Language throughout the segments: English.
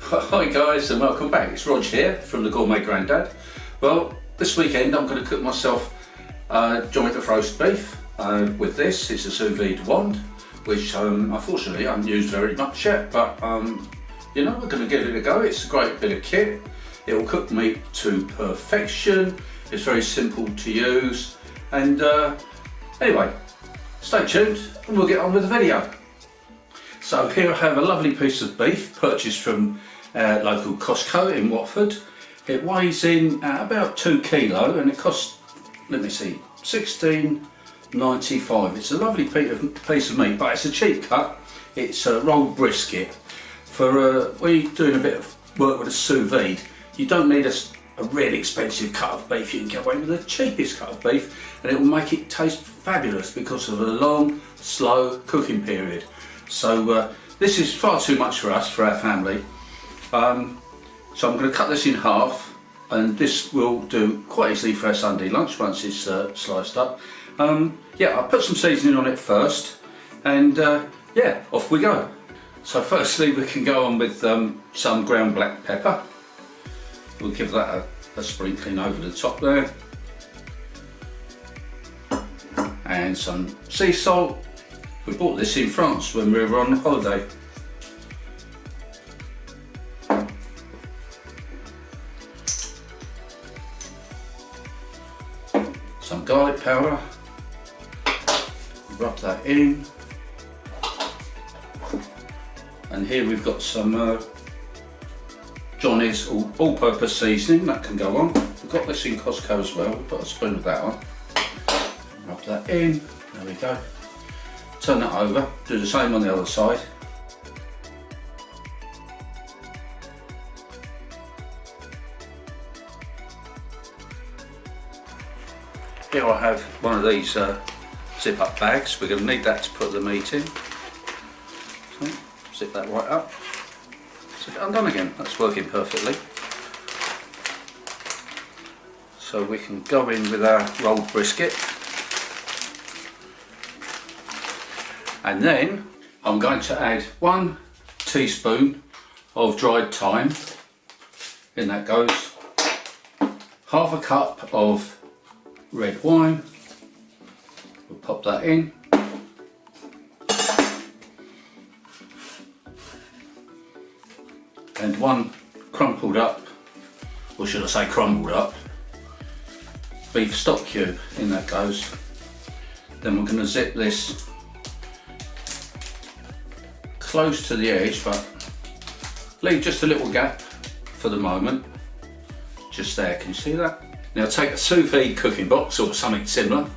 Hi guys and welcome back. It's Rog here from the Gourmet Grandad. Well, this weekend I'm going to cook myself joint of roast beef with this. It's a sous vide wand, which unfortunately I haven't used very much yet, but you know, we're going to give it a go. It's a great bit of kit. It will cook meat to perfection. It's very simple to use, and anyway, stay tuned and we'll get on with the video. So here I have a lovely piece of beef purchased from local Costco in Watford. It weighs in about 2 kilo and it costs, let me see, $16.95. It's a lovely piece of meat, but it's a cheap cut. It's a rolled brisket. For when you're doing a bit of work with a sous vide, you don't need a really expensive cut of beef. You can get away with the cheapest cut of beef and it will make it taste fabulous because of a long, slow cooking period. So this is far too much for us, for our family. So I'm going to cut this in half, and this will do quite easily for our Sunday lunch once it's sliced up. Yeah, I'll put some seasoning on it first, and yeah, off we go. So firstly we can go on with some ground black pepper. We'll give that a sprinkling over the top there. And some sea salt. We bought this in France when we were on holiday. Some garlic powder. Rub that in. And here we've got some Johnny's all-purpose seasoning that can go on. We've got this in Costco as well. We'll put a spoon of that on. Rub that in. There we go. Turn that over, do the same on the other side. Here I have one of these zip up bags. We're going to need that to put the meat in. So, zip that right up. Zip it undone again, that's working perfectly. So we can go in with our rolled brisket. And then I'm going to add 1 teaspoon of dried thyme. In that goes half a cup of red wine. We'll pop that in. And 1 crumpled up, or should I say crumbled up, beef stock cube. In that goes. Then we're going to zip this close to the edge, but leave just a little gap for the moment. Just there, can you see that? Now take a sous vide cooking box or something similar.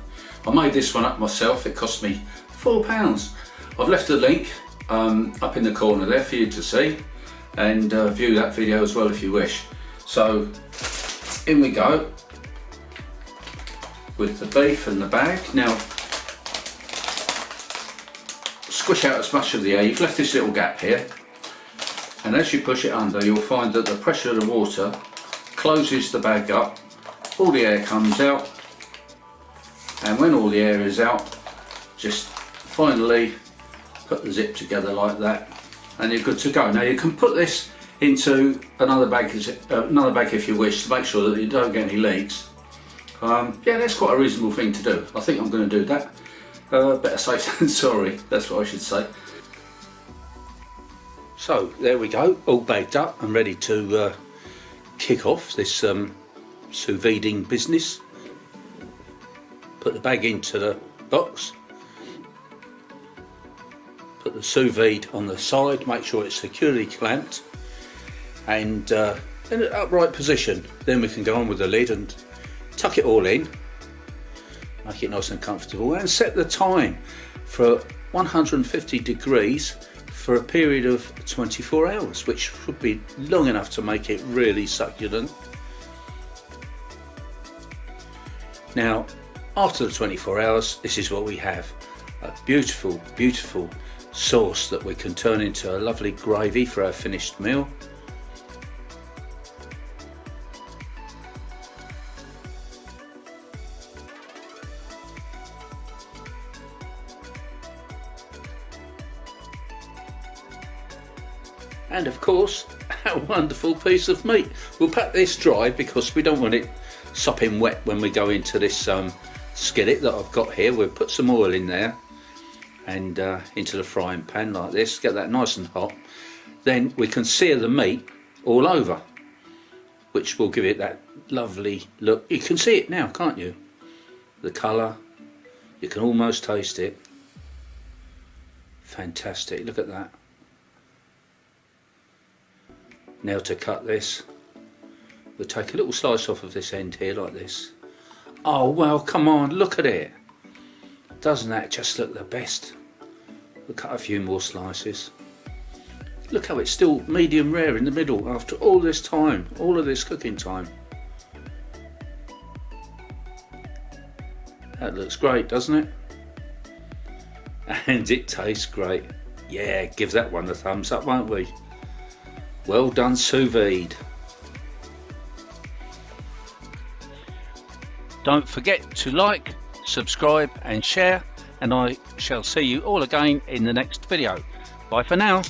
I made this one up myself, it cost me £4. I've left a link up in the corner there for you to see, and view that video as well if you wish. So in we go with the beef and the bag. Now squish out as much of the air. You've left this little gap here, and as you push it under you'll find that the pressure of the water closes the bag up, all the air comes out, and when all the air is out, just finally put the zip together like that and you're good to go. Now you can put this into another bag if you wish, to make sure that you don't get any leaks. Yeah, that's quite a reasonable thing to do. I think I'm going to do that. Better safe than sorry, that's what I should say. So there we go, all bagged up and ready to kick off this sous viding business. Put the bag into the box, put the sous vide on the side, make sure it's securely clamped and in an upright position. Then we can go on with the lid and tuck it all in. Make it nice and comfortable and set the time for 150 degrees for a period of 24 hours, which should be long enough to make it really succulent. Now after the 24 hours, this is what we have: a beautiful, beautiful sauce that we can turn into a lovely gravy for our finished meal. And of course, our wonderful piece of meat. We'll pat this dry because we don't want it sopping wet when we go into this skillet that I've got here. We'll put some oil in there and into the frying pan like this, get that nice and hot. Then we can sear the meat all over, which will give it that lovely look. You can see it now, can't you? The colour, you can almost taste it. Fantastic, look at that. Now to cut this, we'll take a little slice off of this end here like this. Oh well, come on, look at it. Doesn't that just look the best? We'll cut a few more slices. Look how it's still medium rare in the middle after all this time, all of this cooking time. That looks great, doesn't it? And it tastes great. Yeah, give that one a thumbs up, won't we? Well done, Sous Vide. Don't forget to like, subscribe and share, and I shall see you all again in the next video. Bye for now.